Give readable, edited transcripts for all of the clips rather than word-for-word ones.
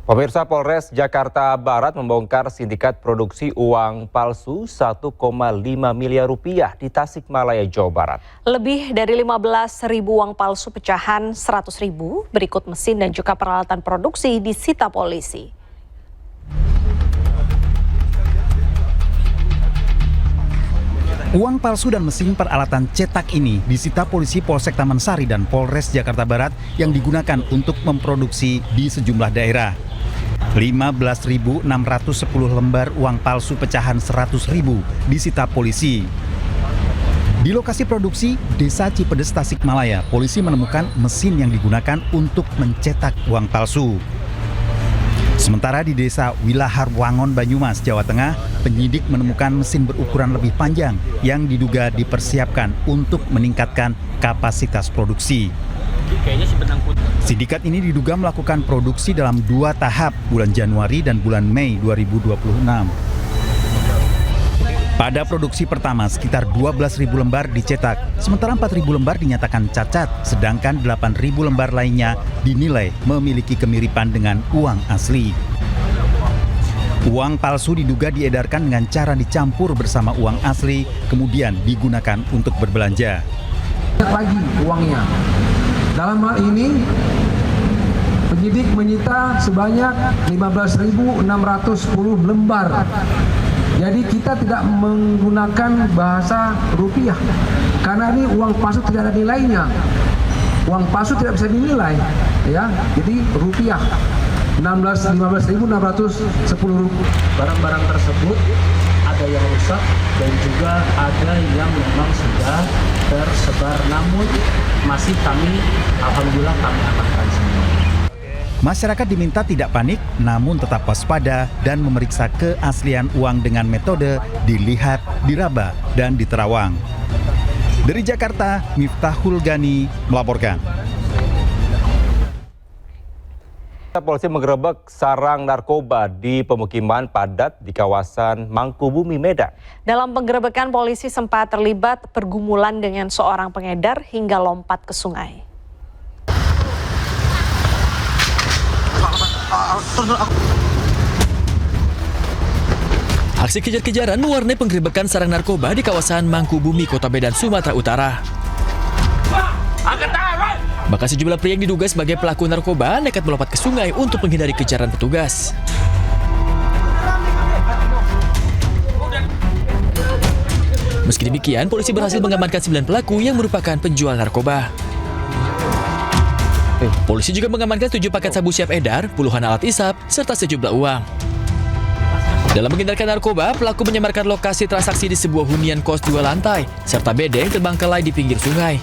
Pemirsa, Polres Jakarta Barat membongkar sindikat produksi uang palsu 1,5 miliar rupiah di Tasikmalaya, Jawa Barat. Lebih dari 15.000 uang palsu pecahan 100.000 berikut mesin dan juga peralatan produksi disita polisi. Uang palsu dan mesin peralatan cetak ini disita polisi Polsek Taman Sari dan Polres Jakarta Barat yang digunakan untuk memproduksi di sejumlah daerah. 15.610 lembar uang palsu pecahan 100.000 disita polisi. Di lokasi produksi Desa Cipedes, Tasikmalaya, polisi menemukan mesin yang digunakan untuk mencetak uang palsu. Sementara di Desa Wilahar Wangon, Banyumas, Jawa Tengah, penyidik menemukan mesin berukuran lebih panjang yang diduga dipersiapkan untuk meningkatkan kapasitas produksi. Sindikat ini diduga melakukan produksi dalam 2 tahap, bulan Januari dan bulan Mei 2026. Pada produksi pertama, sekitar 12.000 lembar dicetak, sementara 4.000 lembar dinyatakan cacat, sedangkan 8.000 lembar lainnya dinilai memiliki kemiripan dengan uang asli. Uang palsu diduga diedarkan dengan cara dicampur bersama uang asli, kemudian digunakan untuk berbelanja. Lagi uangnya. Dalam hal ini, penyidik menyita sebanyak 15.610 lembar. Jadi kita tidak menggunakan bahasa rupiah, karena ini uang palsu tidak ada nilainya. Uang palsu tidak bisa dinilai, ya. Jadi rupiah 15.610 rupiah. Barang-barang tersebut ada yang rusak dan juga ada yang memang sudah tersebar, namun masih alhamdulillah kami amankan semua. Masyarakat diminta tidak panik, namun tetap waspada dan memeriksa keaslian uang dengan metode dilihat, diraba, dan diterawang. Dari Jakarta, Miftahul Gani melaporkan. Polisi menggerebek sarang narkoba di pemukiman padat di kawasan Mangkubumi, Medan. Dalam penggerebekan, polisi sempat terlibat pergumulan dengan seorang pengedar hingga lompat ke sungai. Aksi kejar-kejaran mewarnai penggerebekan sarang narkoba di kawasan Mangkubumi, Kota Medan, Sumatera Utara. Bahkan sejumlah pria yang diduga sebagai pelaku narkoba nekat melompat ke sungai untuk menghindari kejaran petugas. Meski demikian, polisi berhasil mengamankan 9 pelaku yang merupakan penjual narkoba. Polisi juga mengamankan 7 paket sabu siap edar, puluhan alat isap, serta sejumlah uang. Dalam menghindarkan narkoba, pelaku menyamarkan lokasi transaksi di sebuah hunian kos 2 lantai, serta bedeng terbengkalai di pinggir sungai.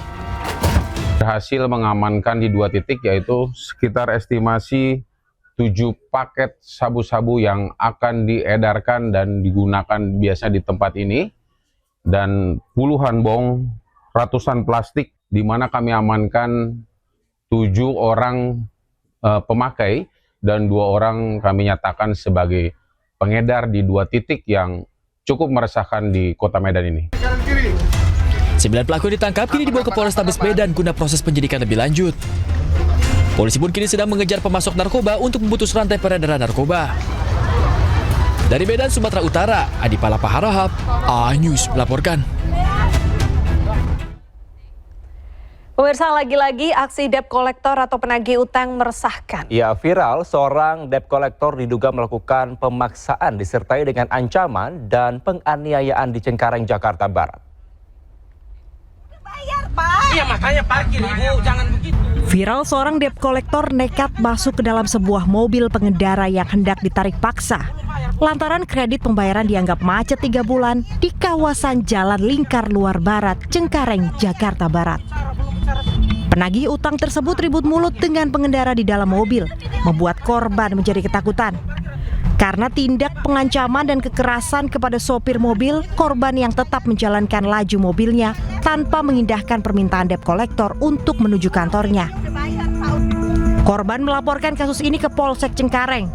Berhasil mengamankan di 2 titik, yaitu sekitar estimasi 7 paket sabu-sabu yang akan diedarkan dan digunakan biasa di tempat ini, dan puluhan bong, ratusan plastik, di mana kami amankan 7 orang pemakai dan 2 orang kami nyatakan sebagai pengedar di 2 titik yang cukup meresahkan di Kota Medan ini. 9 pelaku ditangkap kini dibawa ke Polrestabes Medan guna proses penyidikan lebih lanjut. Polisi pun kini sedang mengejar pemasok narkoba untuk memutus rantai peredaran narkoba. Dari Medan, Sumatera Utara, Adi Palapa Harahap, A-News melaporkan. Pemirsa, lagi-lagi aksi debt collector atau penagih utang meresahkan. Ya, viral seorang debt collector diduga melakukan pemaksaan disertai dengan ancaman dan penganiayaan di Cengkareng, Jakarta Barat. Iya, makanya parkir ibu, jangan begitu. Viral seorang debt collector nekat masuk ke dalam sebuah mobil pengendara yang hendak ditarik paksa lantaran kredit pembayaran dianggap macet 3 bulan di kawasan Jalan Lingkar Luar Barat, Cengkareng, Jakarta Barat. Penagih utang tersebut ribut mulut dengan pengendara di dalam mobil, membuat korban menjadi ketakutan. Karena tindak pengancaman dan kekerasan kepada sopir mobil, korban yang tetap menjalankan laju mobilnya tanpa mengindahkan permintaan debt collector untuk menuju kantornya. Korban melaporkan kasus ini ke Polsek Cengkareng.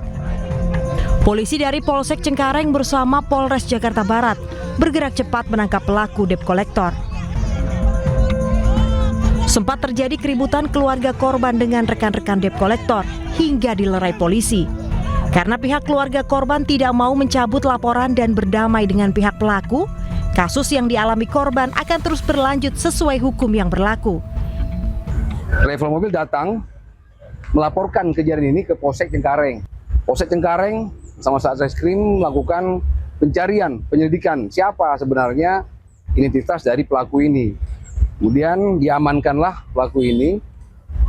Polisi dari Polsek Cengkareng bersama Polres Jakarta Barat bergerak cepat menangkap pelaku debt collector. Sempat terjadi keributan keluarga korban dengan rekan-rekan debt collector hingga dilerai polisi. Karena pihak keluarga korban tidak mau mencabut laporan dan berdamai dengan pihak pelaku, kasus yang dialami korban akan terus berlanjut sesuai hukum yang berlaku. Driver mobil datang melaporkan kejadian ini ke Polsek Cengkareng. Polsek Cengkareng sama Satreskrim melakukan pencarian, penyelidikan siapa sebenarnya identitas dari pelaku ini. Kemudian diamankanlah pelaku ini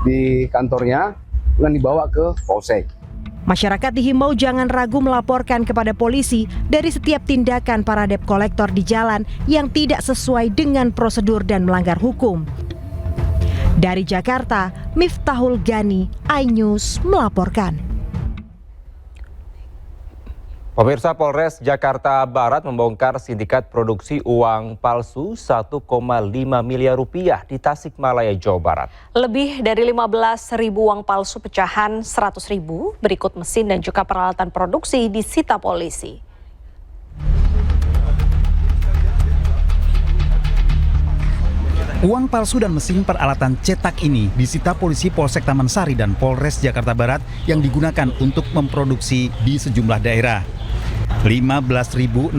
di kantornya dan dibawa ke Polsek. Masyarakat dihimbau jangan ragu melaporkan kepada polisi dari setiap tindakan para debt collector di jalan yang tidak sesuai dengan prosedur dan melanggar hukum. Dari Jakarta, Miftahul Gani, iNews melaporkan. Pemirsa, Polres Jakarta Barat membongkar sindikat produksi uang palsu 1,5 miliar rupiah di Tasikmalaya, Jawa Barat. Lebih dari 15.000 uang palsu pecahan 100.000 berikut mesin dan juga peralatan produksi disita polisi. Uang palsu dan mesin peralatan cetak ini disita polisi Polsek Taman Sari dan Polres Jakarta Barat yang digunakan untuk memproduksi di sejumlah daerah. 15.610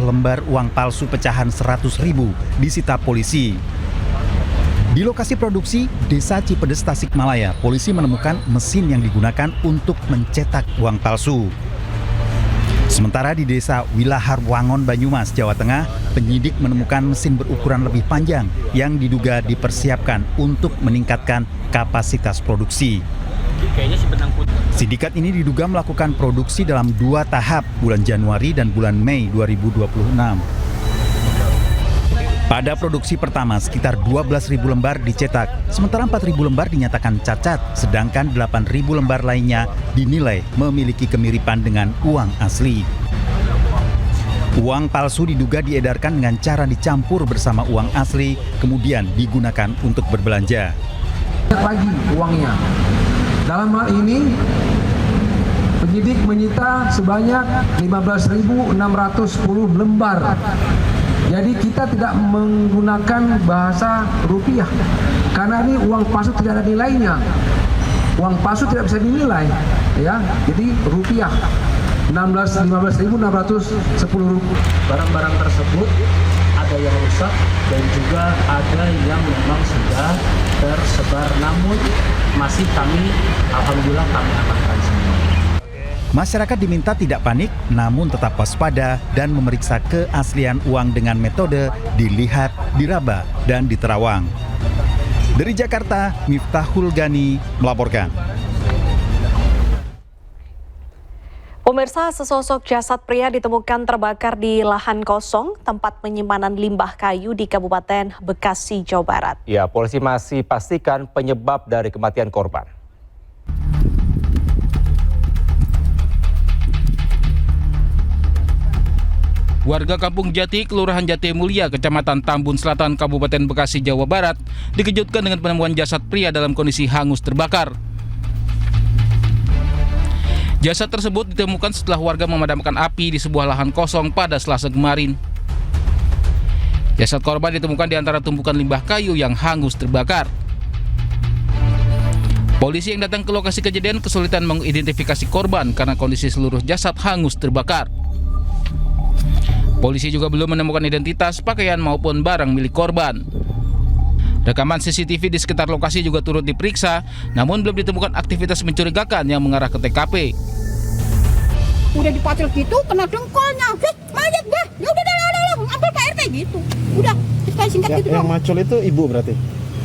lembar uang palsu pecahan 100.000 disita polisi. Di lokasi produksi Desa Cipedes, Tasikmalaya, polisi menemukan mesin yang digunakan untuk mencetak uang palsu. Sementara di Desa Wilahar Wangon, Banyumas, Jawa Tengah, penyidik menemukan mesin berukuran lebih panjang yang diduga dipersiapkan untuk meningkatkan kapasitas produksi. Sindikat ini diduga melakukan produksi dalam 2 tahap, bulan Januari dan bulan Mei 2026. Pada produksi pertama, sekitar 12.000 lembar dicetak, sementara 4.000 lembar dinyatakan cacat, sedangkan 8.000 lembar lainnya dinilai memiliki kemiripan dengan uang asli. Uang palsu diduga diedarkan dengan cara dicampur bersama uang asli, kemudian digunakan untuk berbelanja. Lagi uangnya. Dalam hal ini, penyidik menyita sebanyak 15.610 lembar. Jadi kita tidak menggunakan bahasa rupiah karena ini uang palsu tidak ada nilainya. Uang palsu tidak bisa dinilai, ya. Jadi rupiah 15.610 rupiah. Barang-barang tersebut ada yang rusak dan juga ada yang memang sudah tersebar, namun masih alhamdulillah kami amankan semua. Masyarakat diminta tidak panik, namun tetap waspada dan memeriksa keaslian uang dengan metode dilihat, diraba, dan diterawang. Dari Jakarta, Miftahul Gani melaporkan. Pemirsa, sesosok jasad pria ditemukan terbakar di lahan kosong tempat penyimpanan limbah kayu di Kabupaten Bekasi, Jawa Barat. Ya, polisi masih pastikan penyebab dari kematian korban. Warga Kampung Jati, Kelurahan Jati Mulia, Kecamatan Tambun Selatan, Kabupaten Bekasi, Jawa Barat, dikejutkan dengan penemuan jasad pria dalam kondisi hangus terbakar. Jasad tersebut ditemukan setelah warga memadamkan api di sebuah lahan kosong pada Selasa kemarin. Jasad korban ditemukan di antara tumpukan limbah kayu yang hangus terbakar. Polisi yang datang ke lokasi kejadian kesulitan mengidentifikasi korban karena kondisi seluruh jasad hangus terbakar. Polisi juga belum menemukan identitas, pakaian maupun barang milik korban. Rekaman CCTV di sekitar lokasi juga turut diperiksa, namun belum ditemukan aktivitas mencurigakan yang mengarah ke TKP. Udah dipacil gitu, kena dengkolnya, mayat dah, ya udah ambil Pak RT gitu. Udah, kita singkat gitu dong. Yang macul itu ibu berarti?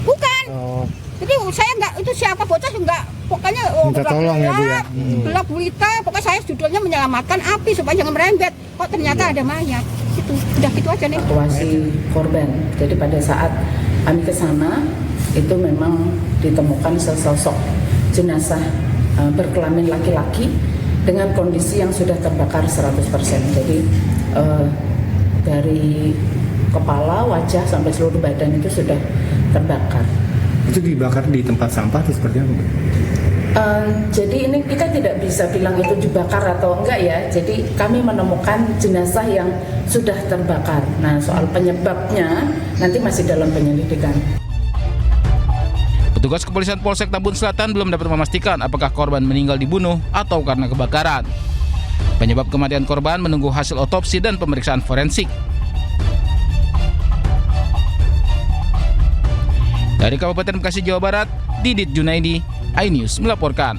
Bukan. Oh. Jadi saya enggak, itu siapa bocah enggak, pokoknya minta tolong ya Bu ya. Gelap gulita, pokoknya saya judulnya menyelamatkan api supaya jangan merembet. Kok ternyata ada mayat. Itu udah gitu aja nih. Evakuasi korban. Jadi pada saat kami ke sana itu memang ditemukan sesosok jenazah berkelamin laki-laki dengan kondisi yang sudah terbakar 100%. Jadi dari kepala, wajah sampai seluruh badan itu sudah terbakar. Itu dibakar di tempat sampah atau seperti apa? Jadi ini kita tidak bisa bilang itu dibakar atau enggak ya. Jadi kami menemukan jenazah yang sudah terbakar. Nah, soal penyebabnya nanti masih dalam penyelidikan. Petugas kepolisian Polsek Tambun Selatan belum dapat memastikan apakah korban meninggal dibunuh atau karena kebakaran. Penyebab kematian korban menunggu hasil otopsi dan pemeriksaan forensik. Dari Kabupaten Bekasi, Jawa Barat, Didit Junaidi, iNews melaporkan.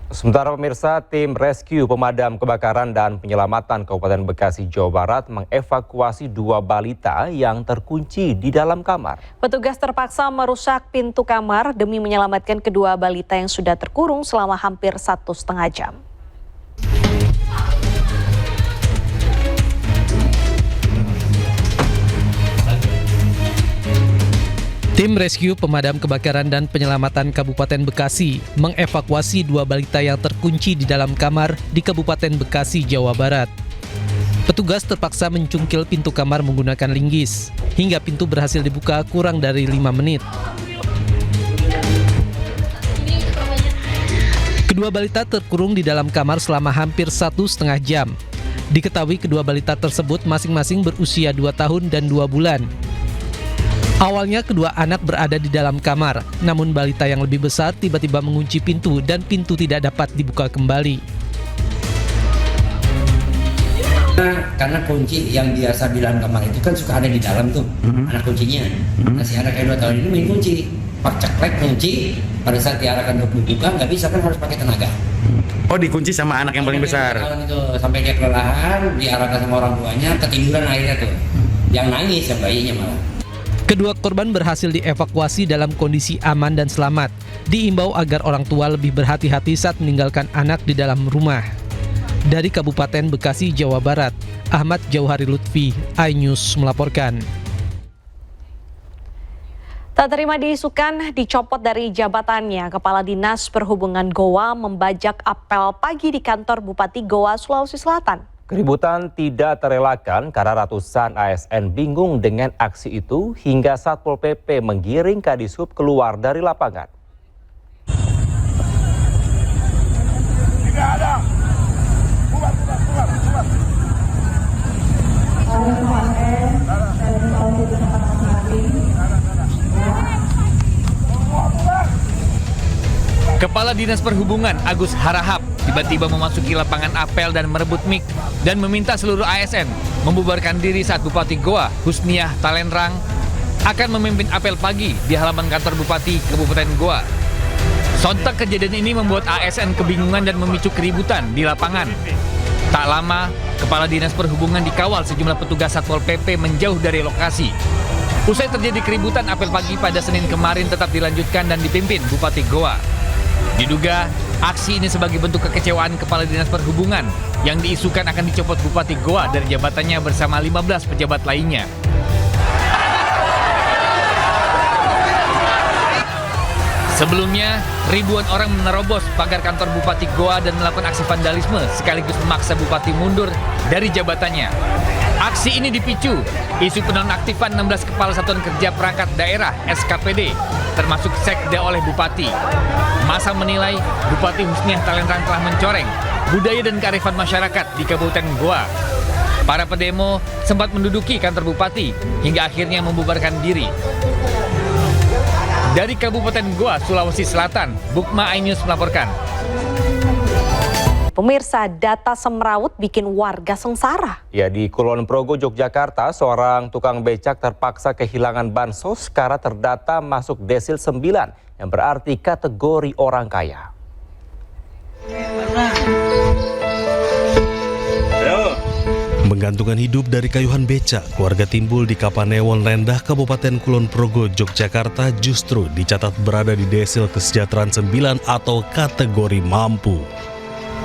Sementara pemirsa, tim rescue pemadam kebakaran dan penyelamatan Kabupaten Bekasi, Jawa Barat mengevakuasi 2 balita yang terkunci di dalam kamar. Petugas terpaksa merusak pintu kamar demi menyelamatkan kedua balita yang sudah terkurung selama hampir 1,5 jam. Tim rescue pemadam kebakaran dan penyelamatan Kabupaten Bekasi mengevakuasi 2 balita yang terkunci di dalam kamar di Kabupaten Bekasi, Jawa Barat. Petugas terpaksa mencungkil pintu kamar menggunakan linggis, hingga pintu berhasil dibuka kurang dari 5 menit. Kedua balita terkurung di dalam kamar selama hampir 1,5 jam. Diketahui kedua balita tersebut masing-masing berusia 2 tahun dan 2 bulan. Awalnya kedua anak berada di dalam kamar, namun balita yang lebih besar tiba-tiba mengunci pintu dan pintu tidak dapat dibuka kembali. Karena kunci yang biasa di dalam kamar itu kan suka ada di dalam tuh, anak kuncinya. Nah, si anak kayak 2 tahun ini main kunci, pak ceklek kunci, pada saat diarahkan untuk buka nggak bisa kan harus pakai tenaga. Oh, dikunci sama anak yang paling besar? Itu, sampai dia kelelahan, diarahkan sama orang tuanya, ketiduran akhirnya tuh. Yang nangis yang bayinya malah. Kedua korban berhasil dievakuasi dalam kondisi aman dan selamat. Diimbau agar orang tua lebih berhati-hati saat meninggalkan anak di dalam rumah. Dari Kabupaten Bekasi, Jawa Barat, Ahmad Jauhari Lutfi, iNews melaporkan. Tak terima diisukan dicopot dari jabatannya, Kepala Dinas Perhubungan Goa membajak apel pagi di kantor Bupati Goa, Sulawesi Selatan. Keributan tidak terelakkan karena ratusan ASN bingung dengan aksi itu hingga Satpol PP menggiring Kadishub keluar dari lapangan. Tidak ada. Bubar. Kepala Dinas Perhubungan Agus Harahap tiba-tiba memasuki lapangan apel dan merebut mic dan meminta seluruh ASN membubarkan diri saat Bupati Goa, Husniah Talenrang, akan memimpin apel pagi di halaman kantor Bupati Kabupaten Goa. Sontak kejadian ini membuat ASN kebingungan dan memicu keributan di lapangan. Tak lama, Kepala Dinas Perhubungan dikawal sejumlah petugas Satpol PP menjauh dari lokasi. Usai terjadi keributan, apel pagi pada Senin kemarin tetap dilanjutkan dan dipimpin Bupati Goa. Diduga, aksi ini sebagai bentuk kekecewaan Kepala Dinas Perhubungan yang diisukan akan dicopot Bupati Goa dari jabatannya bersama 15 pejabat lainnya. Sebelumnya, ribuan orang menerobos pagar kantor Bupati Goa dan melakukan aksi vandalisme sekaligus memaksa Bupati mundur dari jabatannya. Aksi ini dipicu isu penonaktifan 16 Kepala Satuan Kerja Perangkat Daerah (SKPD) termasuk Sekda oleh Bupati. Masa menilai Bupati Husniah Talenrang telah mencoreng budaya dan kearifan masyarakat di Kabupaten Goa. Para pedemo sempat menduduki kantor Bupati hingga akhirnya membubarkan diri. Dari Kabupaten Goa, Sulawesi Selatan, Bukma iNews melaporkan. Pemirsa, data semrawut bikin warga sengsara. Ya, di Kulon Progo, Yogyakarta, seorang tukang becak terpaksa kehilangan bansos karena terdata masuk desil 9 yang berarti kategori orang kaya. Menggantungkan hidup dari kayuhan becak, warga Timbul di Kapanewon Rendah, Kabupaten Kulon Progo, Yogyakarta justru dicatat berada di desil kesejahteraan 9 atau kategori mampu.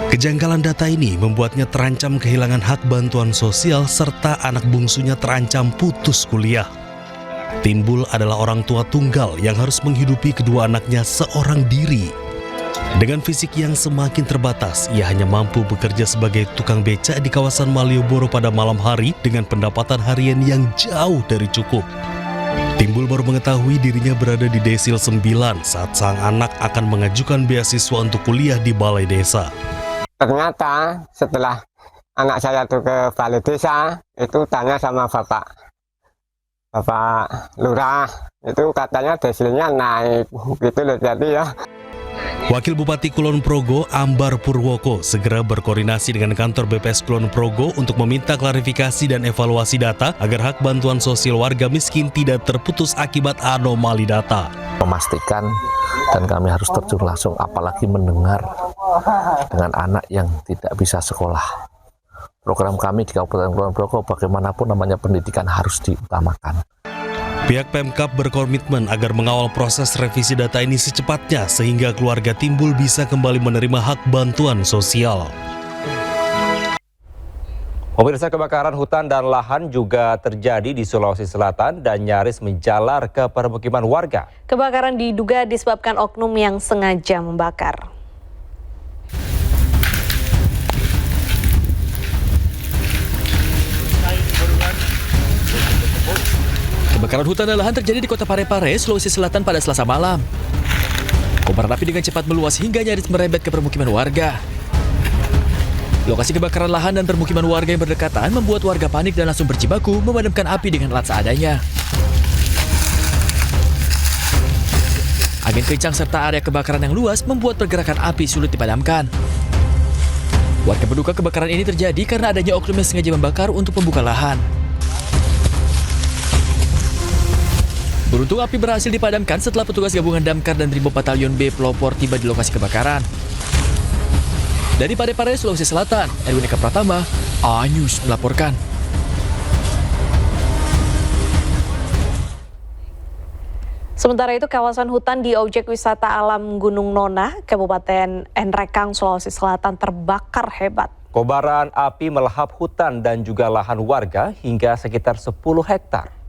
Kejanggalan data ini membuatnya terancam kehilangan hak bantuan sosial serta anak bungsunya terancam putus kuliah. Timbul adalah orang tua tunggal yang harus menghidupi kedua anaknya seorang diri. Dengan fisik yang semakin terbatas, ia hanya mampu bekerja sebagai tukang becak di kawasan Malioboro pada malam hari dengan pendapatan harian yang jauh dari cukup. Timbul baru mengetahui dirinya berada di desil 9 saat sang anak akan mengajukan beasiswa untuk kuliah di balai desa. Ternyata setelah anak saya tuh ke balai desa, itu tanya sama bapak, Bapak Lurah itu katanya desilnya naik gitu loh, jadi ya. Wakil Bupati Kulon Progo, Ambar Purwoko, segera berkoordinasi dengan kantor BPS Kulon Progo untuk meminta klarifikasi dan evaluasi data agar hak bantuan sosial warga miskin tidak terputus akibat anomali data. Memastikan, dan kami harus terjun langsung, apalagi mendengar dengan anak yang tidak bisa sekolah. Program kami di Kabupaten Kulon Progo, bagaimanapun namanya pendidikan harus diutamakan. Pihak Pemkab berkomitmen agar mengawal proses revisi data ini secepatnya sehingga keluarga Timbul bisa kembali menerima hak bantuan sosial. Pemirsa, kebakaran hutan dan lahan juga terjadi di Sulawesi Selatan dan nyaris menjalar ke permukiman warga. Kebakaran diduga disebabkan oknum yang sengaja membakar. Kebakaran hutan dan lahan terjadi di Kota Parepare, Sulawesi Selatan pada Selasa malam. Kobaran api dengan cepat meluas hingga nyaris merembet ke permukiman warga. Lokasi kebakaran lahan dan permukiman warga yang berdekatan membuat warga panik dan langsung berjibaku memadamkan api dengan alat seadanya. Angin kencang serta area kebakaran yang luas membuat pergerakan api sulit dipadamkan. Warga menduga kebakaran ini terjadi karena adanya oknum yang sengaja membakar untuk membuka lahan. Beruntung api berhasil dipadamkan setelah petugas gabungan Damkar dan Brimob Batalion B pelopor tiba di lokasi kebakaran. Dari Parepare, Sulawesi Selatan, Erwin Eka Pratama, A-News melaporkan. Sementara itu, kawasan hutan di objek wisata alam Gunung Nona, Kabupaten Nrekang, Sulawesi Selatan terbakar hebat. Kobaran api melahap hutan dan juga lahan warga hingga sekitar 10 hektar.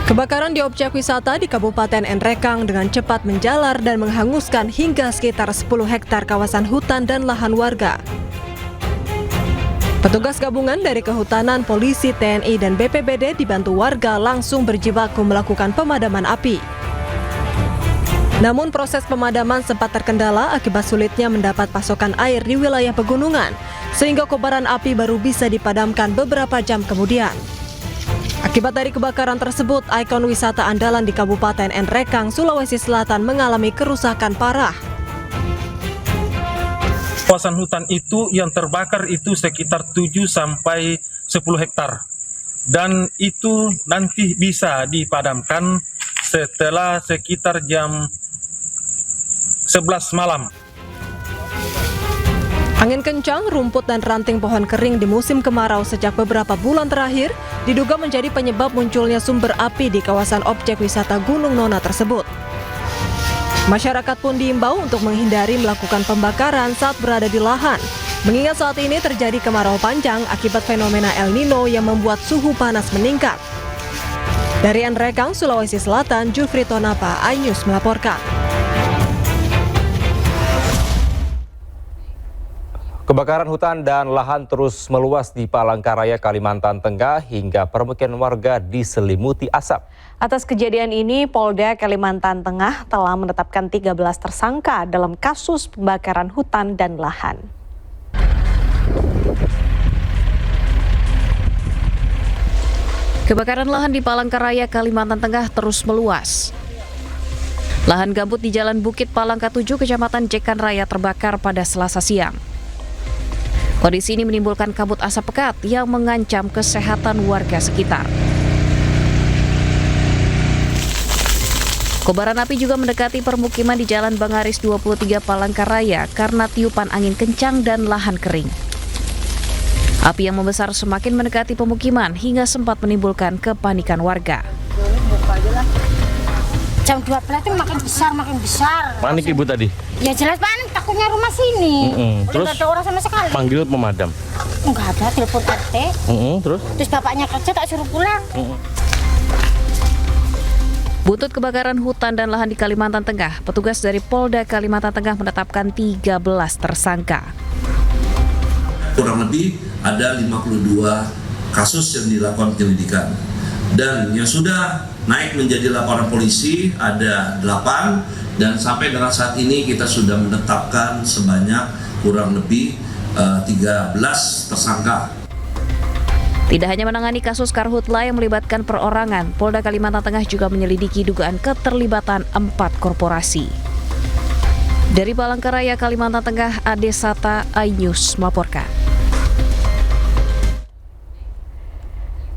Kebakaran di objek wisata di Kabupaten Nrekang dengan cepat menjalar dan menghanguskan hingga sekitar 10 hektar kawasan hutan dan lahan warga. Petugas gabungan dari Kehutanan, Polisi, TNI, dan BPBD dibantu warga langsung berjibaku melakukan pemadaman api. Namun proses pemadaman sempat terkendala akibat sulitnya mendapat pasokan air di wilayah pegunungan, sehingga kobaran api baru bisa dipadamkan beberapa jam kemudian. Akibat dari kebakaran tersebut, ikon wisata andalan di Kabupaten Nrekang, Sulawesi Selatan mengalami kerusakan parah. Kawasan hutan itu yang terbakar itu sekitar 7 sampai 10 hektar. Dan itu nanti bisa dipadamkan setelah sekitar jam 11 malam. Angin kencang, rumput dan ranting pohon kering di musim kemarau sejak beberapa bulan terakhir diduga menjadi penyebab munculnya sumber api di kawasan objek wisata Gunung Nona tersebut. Masyarakat pun diimbau untuk menghindari melakukan pembakaran saat berada di lahan, mengingat saat ini terjadi kemarau panjang akibat fenomena El Nino yang membuat suhu panas meningkat. Dari Nrekang, Sulawesi Selatan, Jufri Tonapa, A-News melaporkan. Kebakaran hutan dan lahan terus meluas di Palangkaraya, Kalimantan Tengah hingga permukiman warga diselimuti asap. Atas kejadian ini, Polda Kalimantan Tengah telah menetapkan 13 tersangka dalam kasus pembakaran hutan dan lahan. Kebakaran lahan di Palangkaraya, Kalimantan Tengah terus meluas. Lahan gambut di Jalan Bukit Palangka 7, Kecamatan Jekan Raya terbakar pada Selasa siang. Kondisi ini menimbulkan kabut asap pekat yang mengancam kesehatan warga sekitar. Kobaran api juga mendekati permukiman di Jalan Bangaris 23 Palangkaraya karena tiupan angin kencang dan lahan kering. Api yang membesar semakin mendekati pemukiman hingga sempat menimbulkan kepanikan warga. Jam 12 itu makin besar. Panik ibu tadi? Ya jelas panik, takutnya rumah sini. Terus nggak ada orang sama sekali. Panggil pemadam? Enggak ada, telepon RT. Terus bapaknya kerja tak suruh pulang. Buntut kebakaran hutan dan lahan di Kalimantan Tengah, petugas dari Polda Kalimantan Tengah menetapkan 13 tersangka. Kurang lebih ada 52 kasus yang dilakukan penyelidikan. Dan yang sudah naik menjadi laporan polisi ada 8, dan sampai dengan saat ini kita sudah menetapkan sebanyak kurang lebih 13 tersangka. Tidak hanya menangani kasus karhutla yang melibatkan perorangan, Polda Kalimantan Tengah juga menyelidiki dugaan keterlibatan 4 korporasi. Dari Palangkaraya, Kalimantan Tengah, Ade Sata, iNews melaporkan.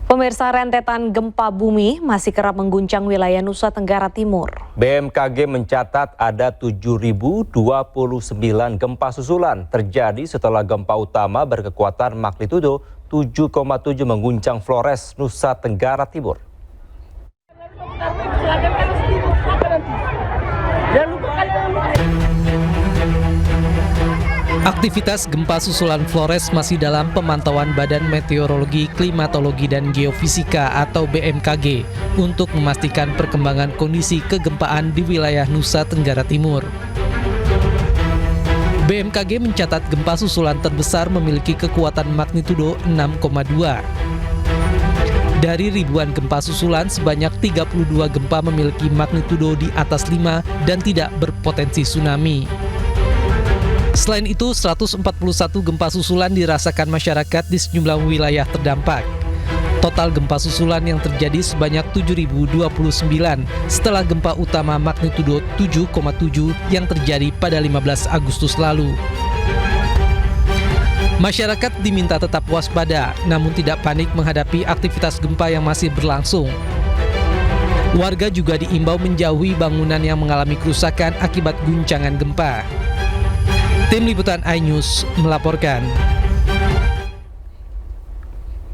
Pemirsa, rentetan gempa bumi masih kerap mengguncang wilayah Nusa Tenggara Timur. BMKG mencatat ada 7.029 gempa susulan terjadi setelah gempa utama berkekuatan magnitudo 7,7 mengguncang Flores, Nusa Tenggara Timur. Aktivitas gempa susulan Flores masih dalam pemantauan Badan Meteorologi, Klimatologi, dan Geofisika atau BMKG untuk memastikan perkembangan kondisi kegempaan di wilayah Nusa Tenggara Timur. BMKG mencatat gempa susulan terbesar memiliki kekuatan magnitudo 6,2. Dari ribuan gempa susulan, sebanyak 32 gempa memiliki magnitudo di atas 5 dan tidak berpotensi tsunami. Selain itu, 141 gempa susulan dirasakan masyarakat di sejumlah wilayah terdampak. Total gempa susulan yang terjadi sebanyak 7.029 setelah gempa utama magnitudo 7,7 yang terjadi pada 15 Agustus lalu. Masyarakat diminta tetap waspada, namun tidak panik menghadapi aktivitas gempa yang masih berlangsung. Warga juga diimbau menjauhi bangunan yang mengalami kerusakan akibat guncangan gempa. Tim Liputan iNews melaporkan.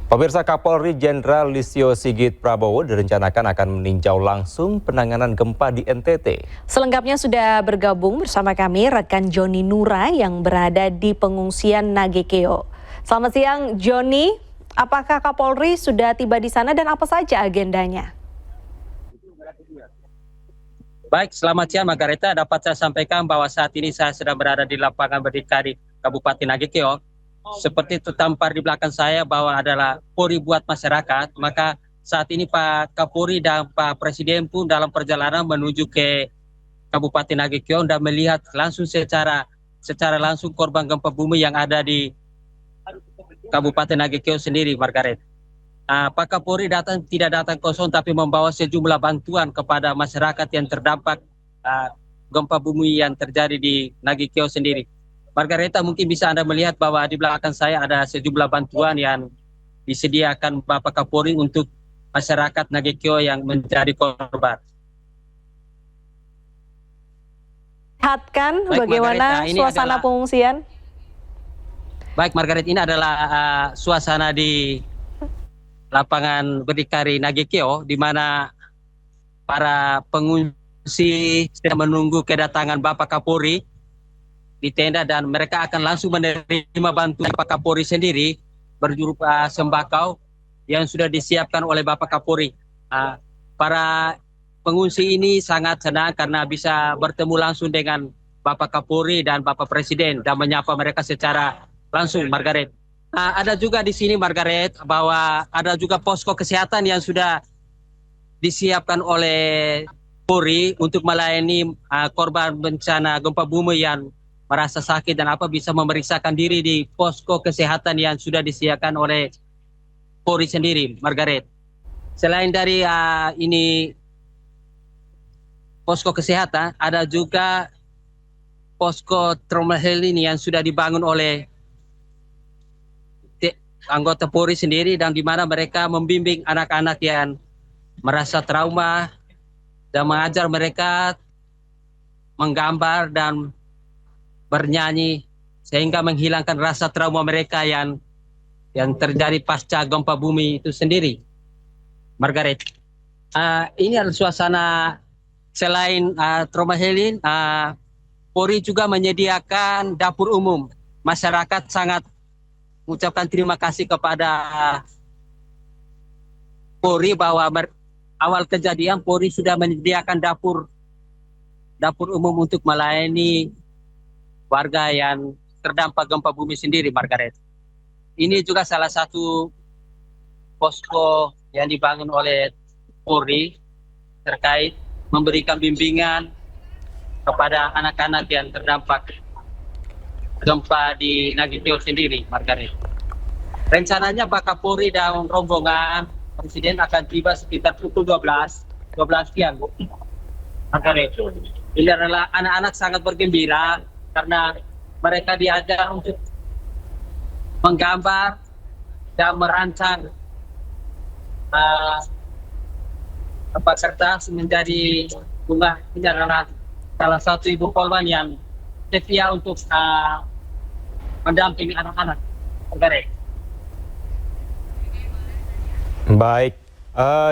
Pemirsa, Kapolri Jenderal Listio Sigit Prabowo direncanakan akan meninjau langsung penanganan gempa di NTT. Selengkapnya sudah bergabung bersama kami rekan Joni Nura yang berada di pengungsian Nagekeo. Selamat siang Joni, apakah Kapolri sudah tiba di sana dan apa saja agendanya? Baik, selamat siang Margareta. Dapat saya sampaikan bahwa saat ini saya sedang berada di lapangan berdikari Kabupaten Nagekeo. Seperti tertampar di belakang saya bahwa adalah Polri buat masyarakat, maka saat ini Pak Kapolri dan Pak Presiden pun dalam perjalanan menuju ke Kabupaten Nagekeo dan melihat langsung secara langsung korban gempa bumi yang ada di Kabupaten Nagekeo sendiri, Margaret. Pak Kapolri tidak datang kosong tapi membawa sejumlah bantuan kepada masyarakat yang terdampak gempa bumi yang terjadi di Nagekeo sendiri. Margareta, mungkin bisa Anda melihat bahwa di belakang saya ada sejumlah bantuan yang disediakan Bapak Kapolri untuk masyarakat Nagekeo yang menjadi korban. Lihatkan bagaimana suasana pengungsian? Baik Margaret, ini adalah suasana di lapangan berdikari Nagekeo, di mana para pengungsi sedang menunggu kedatangan Bapak Kapolri di tenda dan mereka akan langsung menerima bantuan Bapak Kapolri sendiri berupa sembako yang sudah disiapkan oleh Bapak Kapolri. Para pengungsi ini sangat senang karena bisa bertemu langsung dengan Bapak Kapolri dan Bapak Presiden dan menyapa mereka secara langsung, Margaret. Ada juga di sini Margaret bahwa ada juga posko kesehatan yang sudah disiapkan oleh Polri untuk melayani korban bencana gempa bumi yang merasa sakit dan bisa memeriksakan diri di posko kesehatan yang sudah disediakan oleh Polri sendiri, Margaret. Selain dari ini posko kesehatan, ada juga posko trauma healing yang sudah dibangun oleh anggota Polri sendiri dan di mana mereka membimbing anak-anak yang merasa trauma dan mengajar mereka menggambar dan bernyanyi sehingga menghilangkan rasa trauma mereka yang terjadi pasca gempa bumi itu sendiri, Margaret. Ini adalah suasana. Selain trauma healing, Polri juga menyediakan dapur umum. Masyarakat sangat mengucapkan terima kasih kepada Polri bahwa awal kejadian Polri sudah menyediakan dapur umum untuk melayani warga yang terdampak gempa bumi sendiri, Margaret. Ini juga salah satu posko yang dibangun oleh Polri terkait memberikan bimbingan kepada anak-anak yang terdampak gempa di Nagekeo sendiri, Margaret. Rencananya Pak Kapolri dan rombongan Presiden akan tiba sekitar pukul 12 siang, Bu. Margaret. Ini adalah anak-anak sangat bergembira karena mereka diajar untuk menggambar dan merancang kertas menjadi bunga. Ini adalah salah satu ibu korban yang setia untuk mendampingi anak-anak. Baik,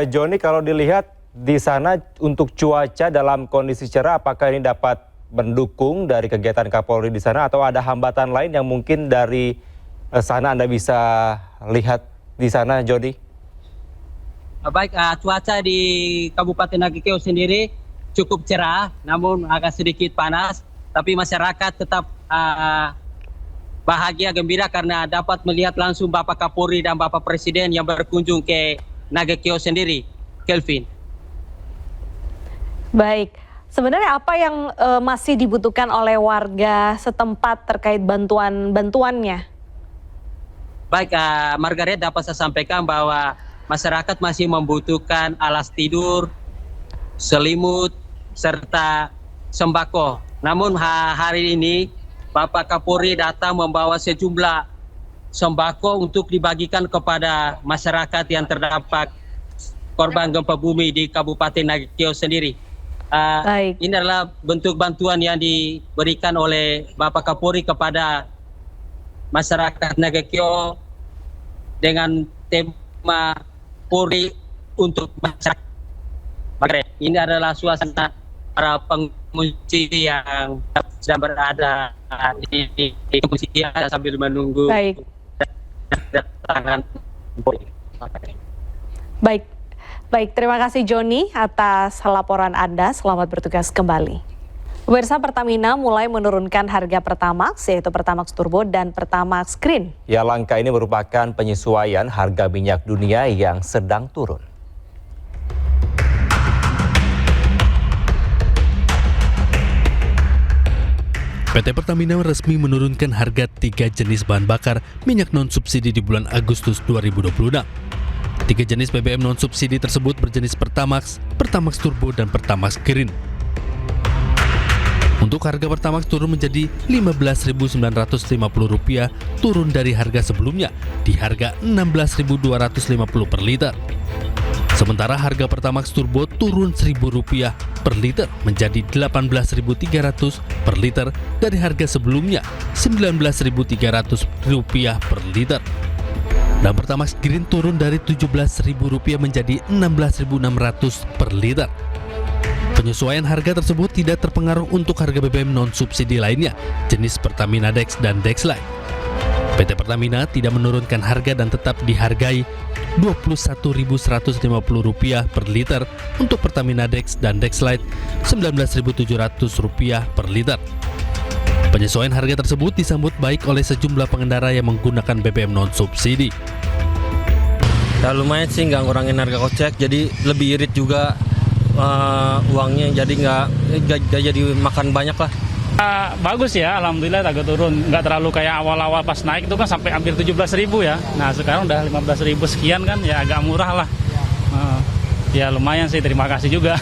Joni, kalau dilihat di sana untuk cuaca dalam kondisi cerah, apakah ini dapat mendukung dari kegiatan Kapolri di sana atau ada hambatan lain yang mungkin dari sana Anda bisa lihat di sana, Joni? Baik, cuaca di Kabupaten Nagekeo sendiri cukup cerah, namun agak sedikit panas. Tapi masyarakat tetap bahagia, gembira karena dapat melihat langsung Bapak Kapolri dan Bapak Presiden yang berkunjung ke Nagekeo sendiri. Kelvin. Baik, sebenarnya apa yang masih dibutuhkan oleh warga setempat terkait bantuannya? Baik, Margaret, dapat saya sampaikan bahwa masyarakat masih membutuhkan alas tidur, selimut, serta sembako. Namun hari ini Bapak Kapolri datang membawa sejumlah sembako untuk dibagikan kepada masyarakat yang terdampak korban gempa bumi di Kabupaten Nagekeo sendiri. Ini adalah bentuk bantuan yang diberikan oleh Bapak Kapolri kepada masyarakat Nagekeo dengan tema Polri untuk masyarakat. Ini adalah suasana para pengungsi yang sedang berada di pengungsian sambil menunggu kedatangan Polri. Baik, terima kasih Joni atas laporan Anda. Selamat bertugas kembali. Pemirsa, Pertamina mulai menurunkan harga Pertamax, yaitu Pertamax Turbo dan Pertamax Green. Ya, langkah ini merupakan penyesuaian harga minyak dunia yang sedang turun. PT Pertamina resmi menurunkan harga 3 jenis bahan bakar minyak non-subsidi di bulan Agustus 2026. 3 jenis BBM non-subsidi tersebut berjenis Pertamax, Pertamax Turbo, dan Pertamax Green. Untuk harga Pertamax turun menjadi Rp15.950, turun dari harga sebelumnya di harga Rp16.250 per liter. Sementara harga Pertamax Turbo turun Rp1.000 per liter menjadi Rp18.300 per liter dari harga sebelumnya Rp19.300 per liter. Dan Pertamax Green turun dari Rp17.000 menjadi Rp16.600 per liter. Penyesuaian harga tersebut tidak terpengaruh untuk harga BBM non-subsidi lainnya, jenis Pertamina Dex dan Dexlite. PT Pertamina tidak menurunkan harga dan tetap dihargai Rp21.150 per liter untuk Pertamina Dex dan Dexlite, Rp19.700 per liter. Penyesuaian harga tersebut disambut baik oleh sejumlah pengendara yang menggunakan BBM non-subsidi. Ya lumayan sih, nggak ngurangin harga kocek, jadi lebih irit juga uangnya, jadi nggak jadi makan banyak lah. Bagus ya, alhamdulillah agak turun, nggak terlalu kayak awal-awal pas naik itu kan sampai hampir 17.000 ya. Nah sekarang udah 15.000 sekian kan, ya agak murah lah. Ya lumayan sih, terima kasih juga.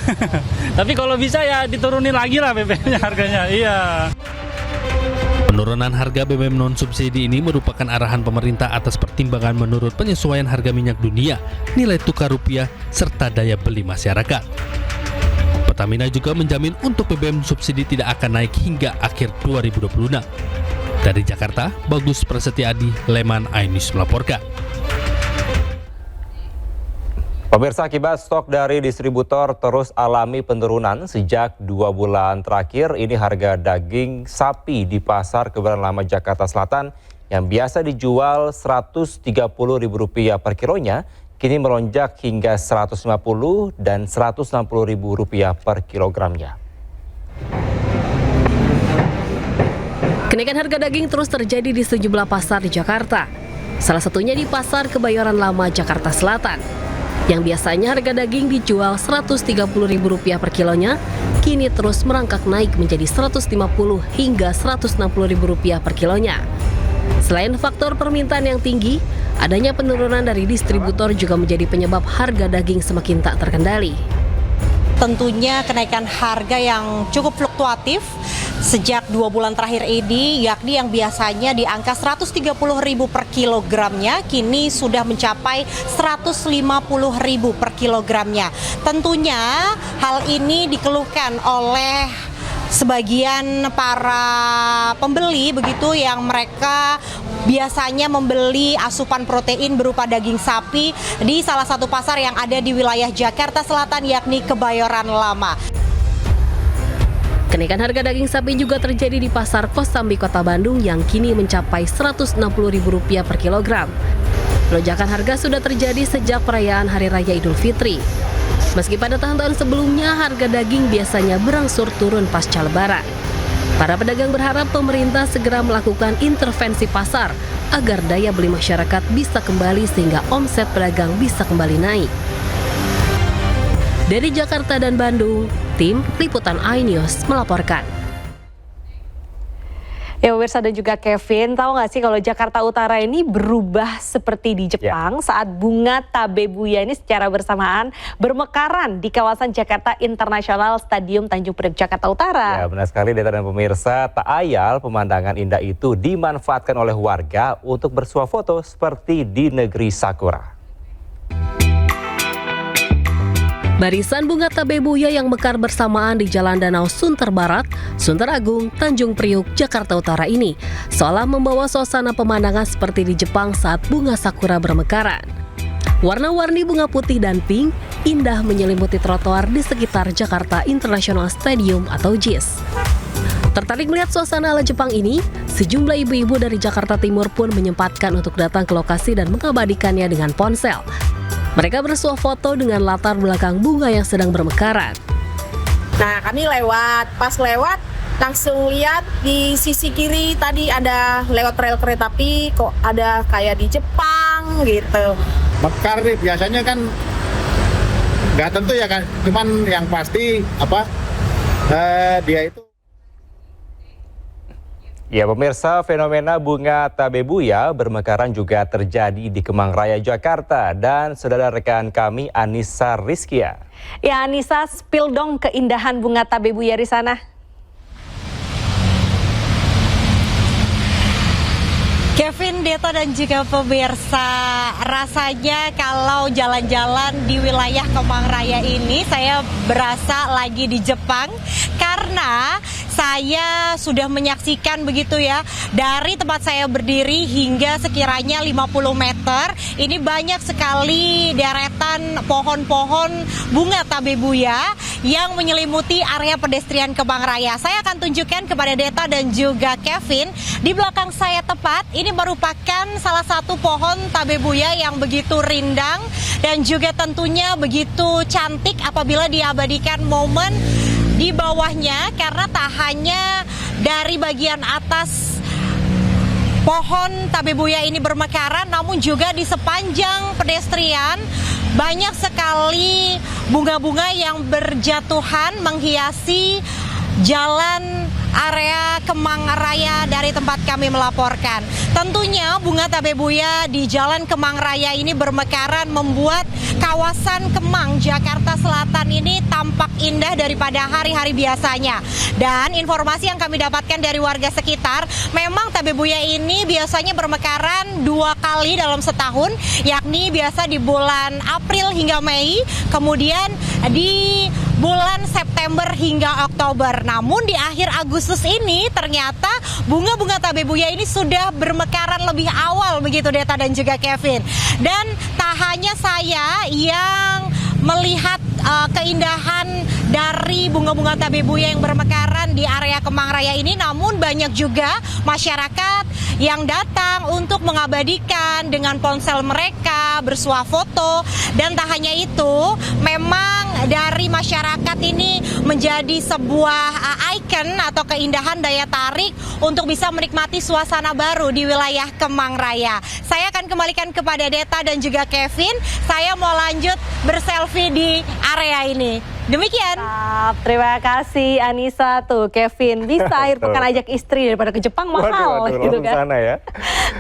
Tapi kalau bisa ya diturunin lagi lah BBM-nya harganya. Iya. Penurunan harga BBM non-subsidi ini merupakan arahan pemerintah atas pertimbangan menurut penyesuaian harga minyak dunia, nilai tukar rupiah, serta daya beli masyarakat. Pertamina juga menjamin untuk BBM subsidi tidak akan naik hingga akhir 2026. Dari Jakarta, Bagus Prasetyadi, Leman Ainus melaporkan. Pemirsa, akibat stok dari distributor terus alami penurunan sejak 2 bulan terakhir. Ini harga daging sapi di Pasar Kebayoran Lama Jakarta Selatan yang biasa dijual Rp130.000 per kilonya, kini melonjak hingga Rp150.000 dan Rp160.000 per kilogramnya. Kenaikan harga daging terus terjadi di sejumlah pasar di Jakarta. Salah satunya di Pasar Kebayoran Lama Jakarta Selatan. Yang biasanya harga daging dijual Rp130.000 per kilonya, kini terus merangkak naik menjadi Rp150 hingga Rp160.000 per kilonya. Selain faktor permintaan yang tinggi, adanya penurunan dari distributor juga menjadi penyebab harga daging semakin tak terkendali. Tentunya kenaikan harga yang cukup fluktuatif sejak 2 bulan terakhir ini, yakni yang biasanya di angka Rp130.000 per kilogramnya, kini sudah mencapai Rp150.000 per kilogramnya. Tentunya hal ini dikeluhkan oleh sebagian para pembeli begitu yang mereka biasanya membeli asupan protein berupa daging sapi di salah satu pasar yang ada di wilayah Jakarta Selatan, yakni Kebayoran Lama. Kenaikan harga daging sapi juga terjadi di Pasar Kosambi, Kota Bandung yang kini mencapai Rp160.000 per kilogram. Lonjakan harga sudah terjadi sejak perayaan Hari Raya Idul Fitri. Meski pada tahun-tahun sebelumnya harga daging biasanya berangsur turun pasca Lebaran. Para pedagang berharap pemerintah segera melakukan intervensi pasar agar daya beli masyarakat bisa kembali sehingga omset pedagang bisa kembali naik. Dari Jakarta dan Bandung, tim Liputan iNews melaporkan. Ya pemirsa dan juga Kevin, tahu nggak sih kalau Jakarta Utara ini berubah seperti di Jepang saat bunga tabebuya ini secara bersamaan bermekaran di kawasan Jakarta International Stadium Tanjung Priok, Jakarta Utara. Ya benar sekali Deta dan pemirsa, tak ayal pemandangan indah itu dimanfaatkan oleh warga untuk bersuah foto seperti di negeri Sakura. Barisan bunga tabebuya yang mekar bersamaan di Jalan Danau Sunter Barat, Sunter Agung, Tanjung Priok, Jakarta Utara ini seolah membawa suasana pemandangan seperti di Jepang saat bunga sakura bermekaran. Warna-warni bunga putih dan pink indah menyelimuti trotoar di sekitar Jakarta International Stadium atau JIS. Tertarik melihat suasana ala Jepang ini, sejumlah ibu-ibu dari Jakarta Timur pun menyempatkan untuk datang ke lokasi dan mengabadikannya dengan ponsel. Mereka bersuah foto dengan latar belakang bunga yang sedang bermekaran. Nah, kami pas lewat langsung lihat di sisi kiri tadi ada lewat rel kereta api, kok ada kayak di Jepang gitu. Mekar nih biasanya kan nggak tentu ya kan, cuman yang pasti dia itu. Ya pemirsa, fenomena bunga tabebuya bermekaran juga terjadi di Kemang Raya, Jakarta. Dan saudara rekan kami Anissa Rizkia. Ya Anissa, spill dong keindahan bunga tabebuya di sana. Kevin, Deta dan juga pemirsa, rasanya kalau jalan-jalan di wilayah Kemang Raya ini saya berasa lagi di Jepang karena saya sudah menyaksikan begitu ya, dari tempat saya berdiri hingga sekiranya 50 meter, ini banyak sekali deretan pohon-pohon bunga tabebuya yang menyelimuti area pedestrian Kemang Raya. Saya akan tunjukkan kepada Deta dan juga Kevin, di belakang saya tepat, ini merupakan salah satu pohon tabebuya yang begitu rindang dan juga tentunya begitu cantik apabila diabadikan momen di bawahnya, karena tak hanya dari bagian atas pohon tabebuya ini bermekaran, namun juga di sepanjang pedestrian banyak sekali bunga-bunga yang berjatuhan menghiasi jalan area Kemang Raya dari tempat kami melaporkan. Tentunya bunga tabebuya di Jalan Kemang Raya ini bermekaran membuat kawasan Kemang, Jakarta Selatan ini tampak indah daripada hari-hari biasanya. Dan informasi yang kami dapatkan dari warga sekitar, memang tabebuya ini biasanya bermekaran 2 kali dalam setahun, yakni biasa di bulan April hingga Mei, kemudian di bulan September hingga Oktober. Namun di akhir Agustus ini ternyata bunga-bunga tabebuya ini sudah bermekaran lebih awal begitu Deta dan juga Kevin. Dan tak hanya saya yang melihat keindahan dari bunga-bunga tabebuya yang bermekaran di area Kemang Raya ini, namun banyak juga masyarakat yang datang untuk mengabadikan dengan ponsel mereka, bersuah foto. Dan tak hanya itu, memang dari masyarakat ini menjadi sebuah ikon atau keindahan daya tarik untuk bisa menikmati suasana baru di wilayah Kemang Raya. Saya akan kembalikan kepada Deta dan juga Kevin. Saya mau lanjut berselfie di area ini. Demikian. Terima kasih Anissa. Tuh Kevin bisa akhir pekan ajak istri daripada ke Jepang mahal gitu kan. Sana ya.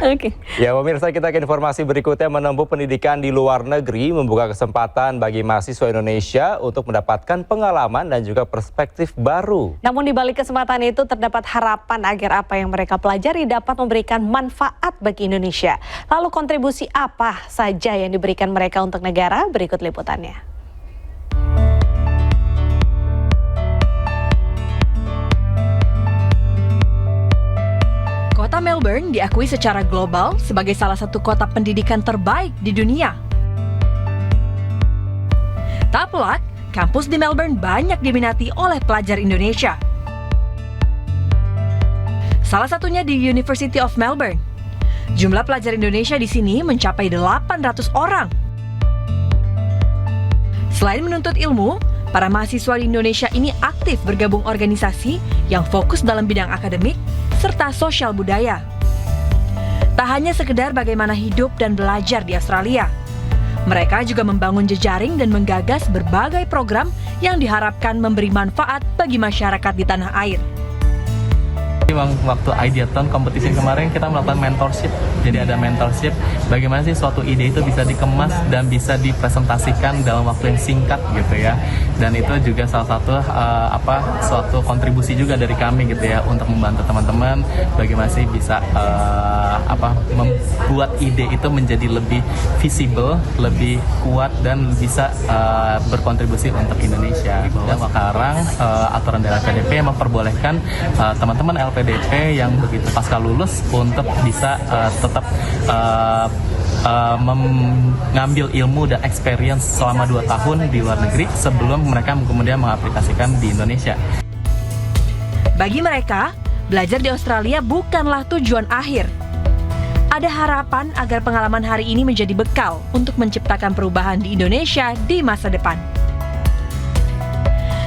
Oke. Ya pemirsa, kita ke informasi berikutnya. Menempuh pendidikan di luar negeri membuka kesempatan bagi mahasiswa Indonesia untuk mendapatkan pengalaman dan juga perspektif baru. Namun di balik kesempatan itu terdapat harapan agar apa yang mereka pelajari dapat memberikan manfaat bagi Indonesia. Lalu kontribusi apa saja yang diberikan mereka untuk negara? Berikut liputannya. Kota Melbourne diakui secara global sebagai salah satu kota pendidikan terbaik di dunia. Tak pelak, kampus di Melbourne banyak diminati oleh pelajar Indonesia. Salah satunya di University of Melbourne. Jumlah pelajar Indonesia di sini mencapai 800 orang. Selain menuntut ilmu, para mahasiswa di Indonesia ini aktif bergabung organisasi yang fokus dalam bidang akademik serta sosial budaya. Tak hanya sekedar bagaimana hidup dan belajar di Australia, mereka juga membangun jejaring dan menggagas berbagai program yang diharapkan memberi manfaat bagi masyarakat di tanah air. Waktu Ideathon kompetisi kemarin kita melakukan mentorship. Jadi ada mentorship bagaimana sih suatu ide itu bisa dikemas dan bisa dipresentasikan dalam waktu yang singkat gitu ya. Dan itu juga salah satu suatu kontribusi juga dari kami gitu ya untuk membantu teman-teman bagaimana sih bisa membuat ide itu menjadi lebih visible, lebih kuat dan bisa berkontribusi untuk Indonesia. Dan sekarang aturan dari LPDP memperbolehkan teman-teman LPDP yang begitu pasca lulus untuk bisa tetap mengambil ilmu dan experience selama 2 tahun di luar negeri sebelum mereka kemudian mengaplikasikan di Indonesia. Bagi mereka, belajar di Australia bukanlah tujuan akhir. Ada harapan agar pengalaman hari ini menjadi bekal untuk menciptakan perubahan di Indonesia di masa depan.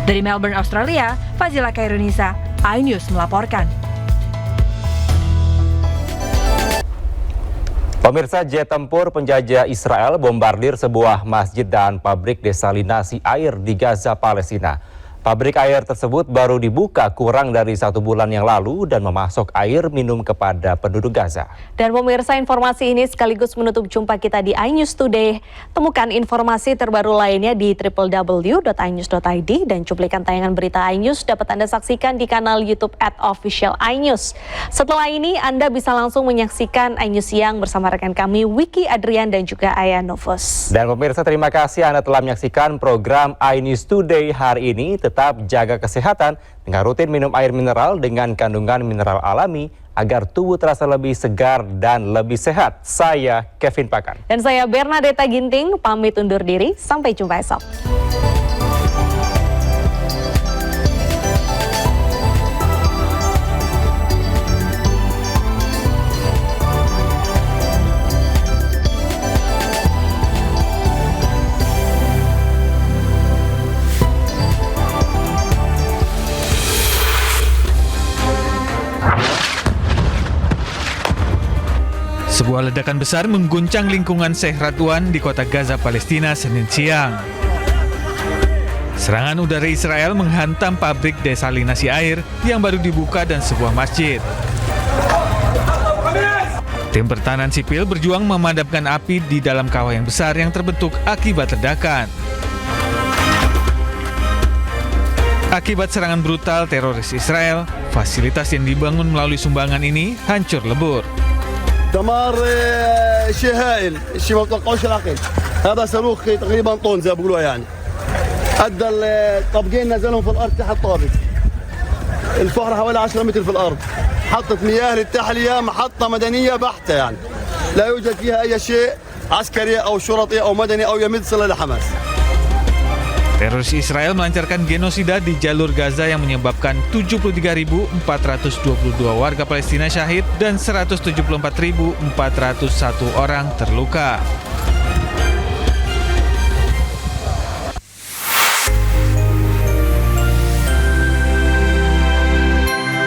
Dari Melbourne, Australia, Fazila Khairunisa, iNews melaporkan. Pemirsa, jet tempur penjajah Israel bombardir sebuah masjid dan pabrik desalinasi air di Gaza, Palestina. Pabrik air tersebut baru dibuka kurang dari 1 bulan yang lalu dan memasok air minum kepada penduduk Gaza. Dan pemirsa, informasi ini sekaligus menutup jumpa kita di iNews Today. Temukan informasi terbaru lainnya di www.inews.id dan cuplikan tayangan berita iNews dapat Anda saksikan di kanal YouTube @official_iNews. Setelah ini Anda bisa langsung menyaksikan iNews Siang bersama rekan kami Wiki Adrian dan juga Aya Novus. Dan pemirsa, terima kasih Anda telah menyaksikan program iNews Today hari ini. Tetap jaga kesehatan dengan rutin minum air mineral dengan kandungan mineral alami agar tubuh terasa lebih segar dan lebih sehat. Saya Kevin Pakan. Dan saya Bernadetta Ginting, pamit undur diri. Sampai jumpa esok. Sebuah ledakan besar mengguncang lingkungan Sheikh Radwan di kota Gaza, Palestina, Senin siang. Serangan udara Israel menghantam pabrik desalinasi air yang baru dibuka dan sebuah masjid. Tim pertahanan sipil berjuang memadamkan api di dalam kawah yang besar yang terbentuk akibat ledakan. Akibat serangan brutal teroris Israel, fasilitas yang dibangun melalui sumbangan ini hancur lebur. دمار شيء هائل، شيء ما بتوقعوش العقل. هذا صاروخ تقريبا طن زي ما بيقولوا يعني. ادى الطابقين نزلهم في الارض تحت طابق. الفحر حوالي 10 متر في الارض. حطت مياه للتحليه، محطه مدنيه بحته يعني. لا يوجد فيها اي شيء عسكري او شرطي او مدني او يمد صله لحماس. Teroris Israel melancarkan genosida di jalur Gaza yang menyebabkan 73.422 warga Palestina syahid dan 174.401 orang terluka.